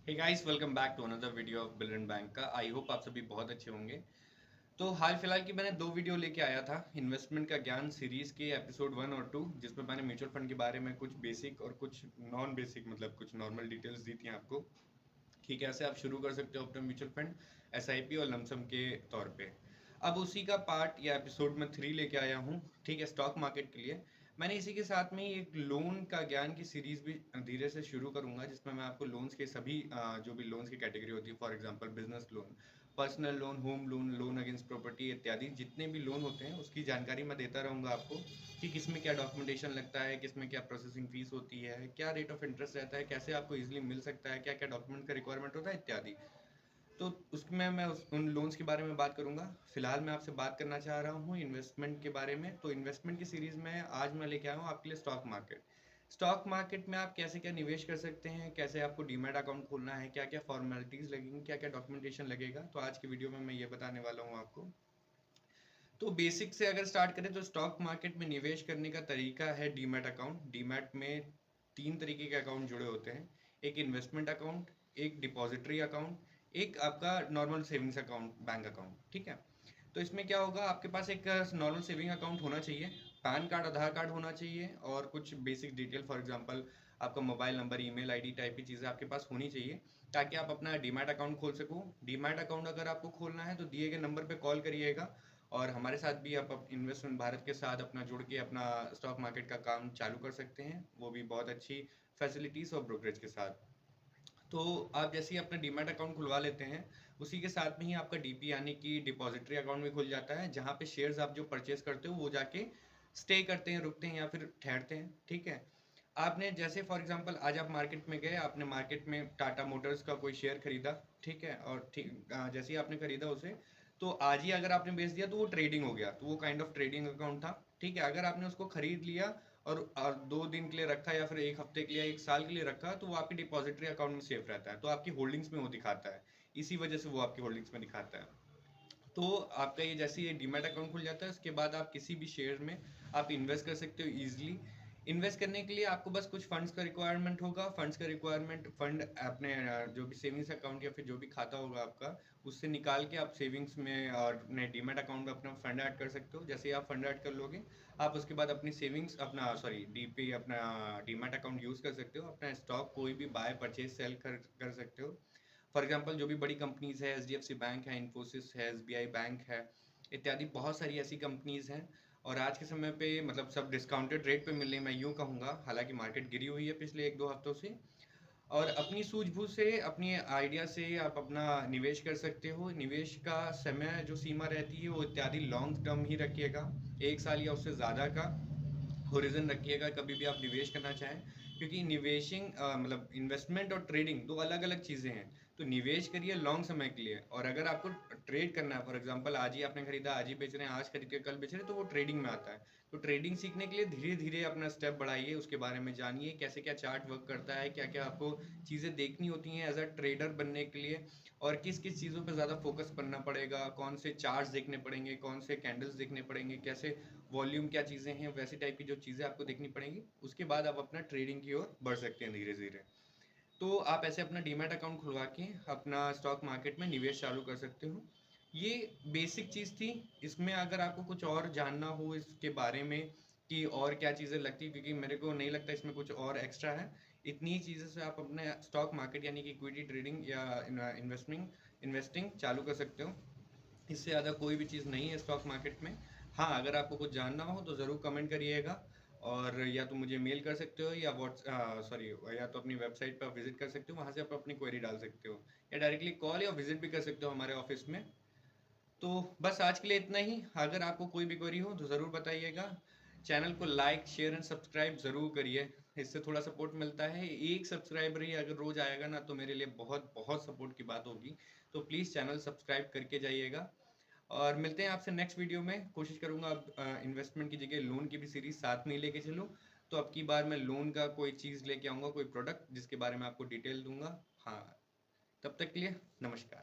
Hey guys, welcome back to another video of Billion Bank का। I hope आप सभी बहुत अच्छे होंगे। तो हाल फिलहाल की मैंने दो वीडियो लेके आया था इन्वेस्टमेंट का ज्ञान सीरीज के एपिसोड 1 और 2, जिसमें मैंने म्यूचुअल फंड के बारे में कुछ बेसिक और कुछ नॉन बेसिक मतलब कुछ नॉर्मल डिटेल्स दी थी आपको कि कैसे आप शुरू कर सकते हो अपना म्यूचुअल फंड एसआईपी और लमसम के तौर पे। अब उसी का पार्ट या एपिसोड में 3 लेके आया हूँ, ठीक है, स्टॉक मार्केट के लिए। मैंने इसी के साथ में ही एक लोन का ज्ञान की सीरीज भी धीरे से शुरू करूंगा, जिसमें मैं आपको लोन्स के सभी जो भी लोन्स की कैटेगरी होती है, for example business loan, personal loan, home loan, loan against property इत्यादि जितने भी लोन होते हैं उसकी जानकारी मैं देता रहूंगा आपको कि किस में क्या डॉक्यूमेंटेशन लगता है, किस में क्या प्रोसेसिंग फीस होती है, क्या रेट ऑफ इंटरेस्ट रहता है, कैसे आपको इजीली मिल सकता है, क्या क्या डॉक्यूमेंट का रिक्वायरमेंट होता है इत्यादि। तो उसमें मैं उन लोन्स के बारे में बात करूंगा। फिलहाल मैं आपसे बात करना चाह रहा हूँ इन्वेस्टमेंट के बारे में। तो इन्वेस्टमेंट की सीरीज में आज मैं लेके आया हूँ आपके लिए स्टॉक मार्केट। स्टॉक मार्केट में आप कैसे क्या निवेश कर सकते हैं, कैसे आपको डीमैट अकाउंट खोलना है, क्या क्या फॉर्मेलिटीज लगेंगी, क्या क्या डॉक्यूमेंटेशन लगेगा, तो आज की वीडियो में मैं ये बताने वाला हूँ आपको। तो बेसिक से अगर स्टार्ट करें तो स्टॉक मार्केट में निवेश करने का तरीका है डीमैट अकाउंट। डीमैट में तीन तरीके के अकाउंट जुड़े होते हैं। एक इन्वेस्टमेंट अकाउंट, एक डिपॉजिटरी अकाउंट, एक आपका normal savings account, bank account, ठीक है। तो इसमें क्या होगा, आपके पास एक नॉर्मल सेविंग अकाउंट होना चाहिए, पैन कार्ड, आधार कार्ड होना चाहिए और कुछ बेसिक डिटेल, फॉर एग्जांपल आपका mobile number, email ID type की चीज़ें आपके पास होनी चाहिए, ताकि आप अपना डीमैट अकाउंट खोल सको। डीमैट अकाउंट अगर आपको खोलना है तो दिए गए नंबर पे कॉल करिएगा और हमारे साथ भी आप इन्वेस्टमेंट भारत के साथ अपना जुड़ के अपना स्टॉक मार्केट का काम चालू कर सकते हैं, वो भी बहुत अच्छी फैसिलिटीज़ और ब्रोकरेज के साथ। तो आप जैसे ही अपना डीमैट अकाउंट खुलवा लेते हैं, उसी के साथ में ही आपका डीपी यानी कि डिपॉजिटरी अकाउंट भी खुल जाता है, जहाँ पे शेयर्स आप जो परचेज करते हो वो जाके स्टे करते हैं, रुकते हैं या फिर ठहरते हैं, ठीक है। आपने जैसे फॉर एग्जांपल आज आप मार्केट में गए, आपने मार्केट में टाटा मोटर्स का कोई शेयर खरीदा, ठीक है, और ठीक जैसे ही आपने खरीदा उसे, तो आज ही अगर आपने बेच दिया तो वो ट्रेडिंग हो गया, तो वो काइंड ऑफ ट्रेडिंग अकाउंट था, ठीक है। अगर आपने उसको खरीद लिया और 2 दिन के लिए रखा या फिर एक हफ्ते के लिए, एक साल के लिए रखा, तो वो आपके डिपॉजिटरी अकाउंट में सेफ रहता है, तो आपकी होल्डिंग्स में वो दिखाता है, इसी वजह से वो आपकी होल्डिंग्स में दिखाता है। तो आपका ये जैसे ये डीमैट अकाउंट खुल जाता है, उसके बाद आप किसी भी शेयर में आप इन्वेस्ट कर सकते हो इजीली। इन्वेस्ट करने के लिए आपको बस कुछ फंड्स का रिक्वायरमेंट होगा। फंड्स का रिक्वायरमेंट फंड अपने जो भी सेविंग्स अकाउंट या फिर जो भी खाता होगा आपका, उससे निकाल के आप सेविंग्स में और अपने डीमैट अकाउंट में अपना फंड ऐड कर सकते हो। जैसे ही आप फंड ऐड कर लोगे, आप उसके बाद अपनी सेविंग्स अपना सॉरी डीपी अपना डीमैट अकाउंट यूज़ कर सकते हो, अपना स्टॉक कोई भी बाय परचेज सेल कर सकते हो। फॉर एग्जांपल जो भी बड़ी कंपनीज है, एचडीएफसी बैंक है, इन्फोसिस है, एसबीआई बैंक है इत्यादि, बहुत सारी ऐसी कंपनीज हैं। और आज के समय पे मतलब सब डिस्काउंटेड रेट पे मिल रही है, मैं यूँ कहूँगा, हालांकि मार्केट गिरी हुई है पिछले 1-2 हफ्तों से। और अपनी सूझबूझ से, अपनी आइडिया से आप अपना निवेश कर सकते हो। निवेश का समय जो सीमा रहती है वो इत्यादि लॉन्ग टर्म ही रखिएगा, 1 साल या उससे ज़्यादा का होरिजन रखिएगा कभी भी आप निवेश करना चाहें। क्योंकि निवेशिंग मतलब इन्वेस्टमेंट और ट्रेडिंग दो अलग अलग चीज़ें हैं। तो निवेश करिए लॉन्ग समय के लिए, और अगर आपको ट्रेड करना है, फॉर एग्जांपल आज ही आपने खरीदा आज ही बेच रहे हैं, आज खरीद के कल बेच रहे हैं, तो वो ट्रेडिंग में आता है। तो ट्रेडिंग सीखने के लिए धीरे धीरे अपना स्टेप बढ़ाइए, उसके बारे में जानिए कैसे क्या चार्ट वर्क करता है, क्या क्या आपको चीज़ें देखनी होती हैं एज अ ट्रेडर बनने के लिए, और किस किस चीज़ों पर ज़्यादा फोकस करना पड़ेगा, कौन से चार्ट्स देखने पड़ेंगे, कौन से कैंडल्स देखने पड़ेंगे, कैसे वॉल्यूम, क्या चीज़ें हैं, वैसी टाइप की जो चीज़ें आपको देखनी पड़ेंगी। उसके बाद आप अपना ट्रेडिंग की ओर बढ़ सकते हैं धीरे धीरे। तो आप ऐसे अपना डीमैट अकाउंट खुलवा के अपना स्टॉक मार्केट में निवेश चालू कर सकते हो। ये बेसिक चीज़ थी। इसमें अगर आपको कुछ और जानना हो इसके बारे में कि और क्या चीज़ें लगती, क्योंकि मेरे को नहीं लगता इसमें कुछ और एक्स्ट्रा है, इतनी ही चीज़ों से आप अपने स्टॉक मार्केट यानी कि इक्विटी ट्रेडिंग या इन्वेस्टमिंग इन्वेस्टिंग चालू कर सकते हो। इससे ज़्यादा कोई भी चीज़ नहीं है स्टॉक मार्केट में। हाँ, अगर आपको कुछ जानना हो तो ज़रूर कमेंट करिएगा, और या तो मुझे मेल कर सकते हो या सॉरी, या तो अपनी वेबसाइट पर विजिट कर सकते हो, वहाँ से आप अपनी क्वेरी डाल सकते हो, या डायरेक्टली कॉल या विजिट भी कर सकते हो हमारे ऑफिस में। तो बस आज के लिए इतना ही। अगर आपको कोई भी क्वेरी हो तो ज़रूर बताइएगा। चैनल को लाइक, शेयर एंड सब्सक्राइब ज़रूर करिए, इससे थोड़ा सपोर्ट मिलता है। एक सब्सक्राइबर ही अगर रोज़ आएगा ना, तो मेरे लिए बहुत बहुत सपोर्ट की बात होगी। तो प्लीज़ चैनल सब्सक्राइब करके जाइएगा। और मिलते हैं आपसे नेक्स्ट वीडियो में। कोशिश करूंगा अब इन्वेस्टमेंट की जगह लोन की भी सीरीज साथ में ही लेके चलूँ। तो अब की बार मैं लोन का कोई चीज़ लेके आऊँगा, कोई प्रोडक्ट जिसके बारे में आपको डिटेल दूंगा। हाँ, तब तक के लिए नमस्कार।